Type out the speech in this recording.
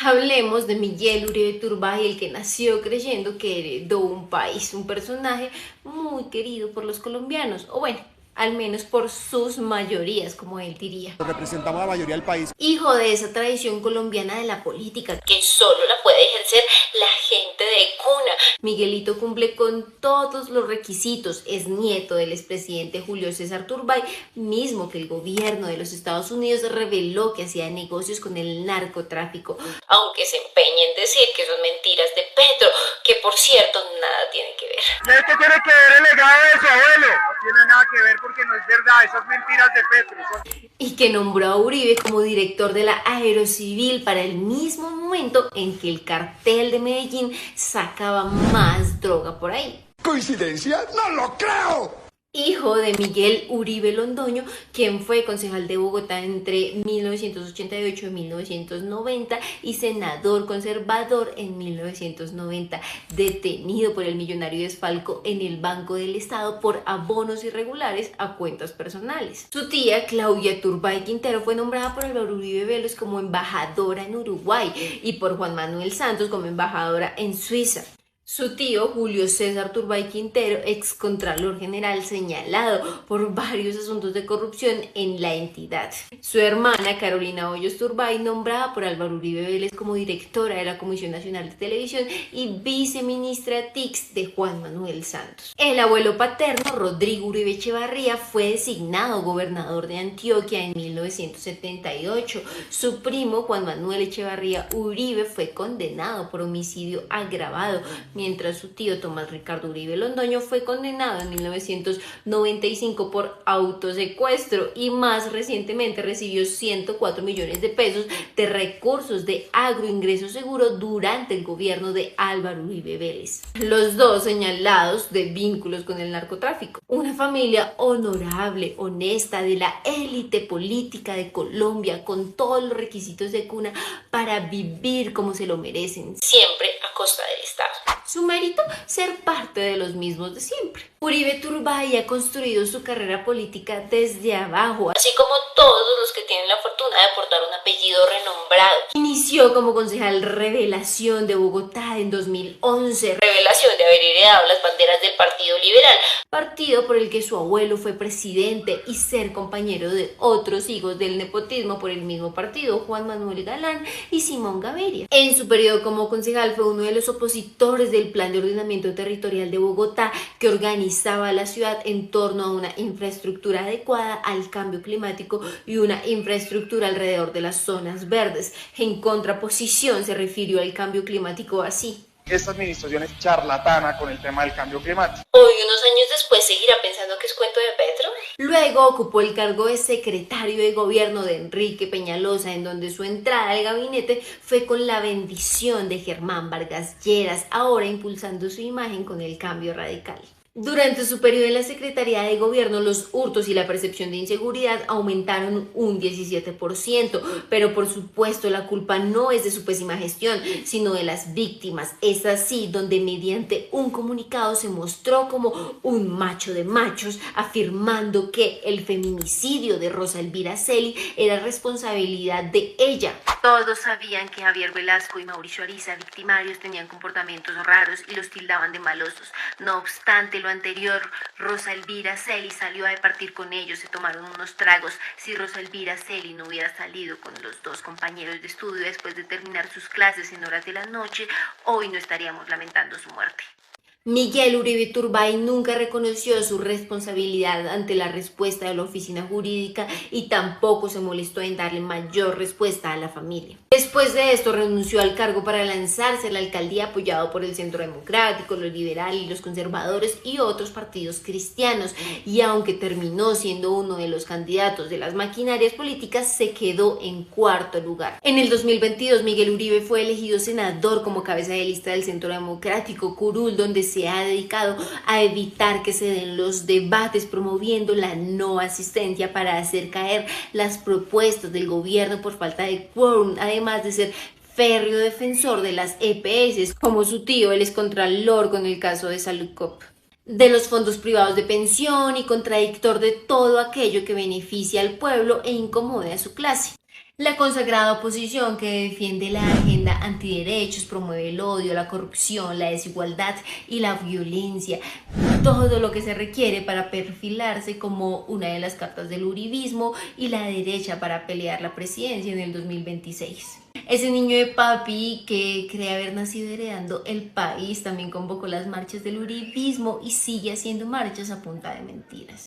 Hablemos de Miguel Uribe Turbay, el que nació creyendo que heredó un país, un personaje muy querido por los colombianos, o bueno, al menos por sus mayorías, como él diría. Representamos a la mayoría del país. Hijo de esa tradición colombiana de la política, que solo la puede ejercer la gente de cuna. Miguelito cumple con todos los requisitos, es nieto del expresidente Julio César Turbay, mismo que el gobierno de los Estados Unidos reveló que hacía negocios con el narcotráfico, aunque se empeña en decir que son mentiras de Petro, que por cierto nada tiene que ver. ¿Qué tiene que ver el legado de su abuelo? No tiene nada que ver porque no es verdad, esas mentiras de Petro. Y que nombró a Uribe como director de la Aerocivil para el mismo momento en que el cartel de Medellín sacaba más droga por ahí. ¿Coincidencia? ¡No lo creo! Hijo de Miguel Uribe Londoño, quien fue concejal de Bogotá entre 1988 y 1990 y senador conservador en 1990, detenido por el millonario desfalco en el Banco del Estado por abonos irregulares a cuentas personales. Su tía, Claudia Turbay Quintero, fue nombrada por Álvaro Uribe Vélez como embajadora en Uruguay y por Juan Manuel Santos como embajadora en Suiza. Su tío, Julio César Turbay Quintero, excontralor general señalado por varios asuntos de corrupción en la entidad. Su hermana, Carolina Hoyos Turbay, nombrada por Álvaro Uribe Vélez como directora de la Comisión Nacional de Televisión y viceministra TICS de Juan Manuel Santos. El abuelo paterno, Rodrigo Uribe Echevarría, fue designado gobernador de Antioquia en 1978. Su primo, Juan Manuel Echevarría Uribe, fue condenado por homicidio agravado, mientras su tío Tomás Ricardo Uribe Londoño fue condenado en 1995 por autosecuestro y más recientemente recibió 104 millones de pesos de recursos de agroingreso seguro durante el gobierno de Álvaro Uribe Vélez. Los dos señalados de vínculos con el narcotráfico. Una familia honorable, honesta, de la élite política de Colombia, con todos los requisitos de cuna para vivir como se lo merecen, siempre a costa del Estado. Su mérito, ser parte de los mismos de siempre. Uribe Turbay ha construido su carrera política desde abajo, así como todos los que tienen la fortuna de portar un apellido renombrado. Inició como concejal Revelación de Bogotá en 2011, revelación de haber heredado las banderas del Partido Liberal, partido por el que su abuelo fue presidente, y ser compañero de otros hijos del nepotismo por el mismo partido, Juan Manuel Galán y Simón Gaviria. En su periodo como concejal fue uno de los opositores del Plan de Ordenamiento Territorial de Bogotá, que organizaba la ciudad en torno a una infraestructura adecuada al cambio climático y una infraestructura alrededor de las zonas verdes. En contraposición se refirió al cambio climático así: Esta administración es charlatana con el tema del cambio climático. Hoy, unos años después, seguirá pensando que es cuento de Petro. Luego ocupó el cargo de secretario de gobierno de Enrique Peñalosa, en donde su entrada al gabinete fue con la bendición de Germán Vargas Lleras, ahora impulsando su imagen con el cambio radical. Durante su periodo en la Secretaría de Gobierno, los hurtos y la percepción de inseguridad aumentaron un 17%, pero por supuesto la culpa no es de su pésima gestión, sino de las víctimas. Es así donde mediante un comunicado se mostró como un macho de machos, afirmando que el feminicidio de Rosa Elvira Celi era responsabilidad de ella. Todos sabían que Javier Velasco y Mauricio Ariza, victimarios, tenían comportamientos raros y los tildaban de malosos. No obstante lo anterior, Rosa Elvira Celi salió a departir con ellos, se tomaron unos tragos. Si Rosa Elvira Celi no hubiera salido con los dos compañeros de estudio después de terminar sus clases en horas de la noche, hoy no estaríamos lamentando su muerte. Miguel Uribe Turbay nunca reconoció su responsabilidad ante la respuesta de la oficina jurídica y tampoco se molestó en darle mayor respuesta a la familia. Después de esto renunció al cargo para lanzarse a la alcaldía, apoyado por el Centro Democrático, los liberales y los conservadores y otros partidos cristianos, y aunque terminó siendo uno de los candidatos de las maquinarias políticas, se quedó en cuarto lugar. En el 2022 Miguel Uribe fue elegido senador como cabeza de lista del Centro Democrático Curul, donde se ha dedicado a evitar que se den los debates, promoviendo la no asistencia para hacer caer las propuestas del gobierno por falta de quórum, además de ser férreo defensor de las EPS, como su tío, el excontralor con el caso de Saludcop, de los fondos privados de pensión, y contradictor de todo aquello que beneficia al pueblo e incomode a su clase. La consagrada oposición que defiende la agenda antiderechos, promueve el odio, la corrupción, la desigualdad y la violencia. Todo lo que se requiere para perfilarse como una de las cartas del uribismo y la derecha para pelear la presidencia en el 2026. Ese niño de papi que cree haber nacido heredando el país también convocó las marchas del uribismo y sigue haciendo marchas a punta de mentiras.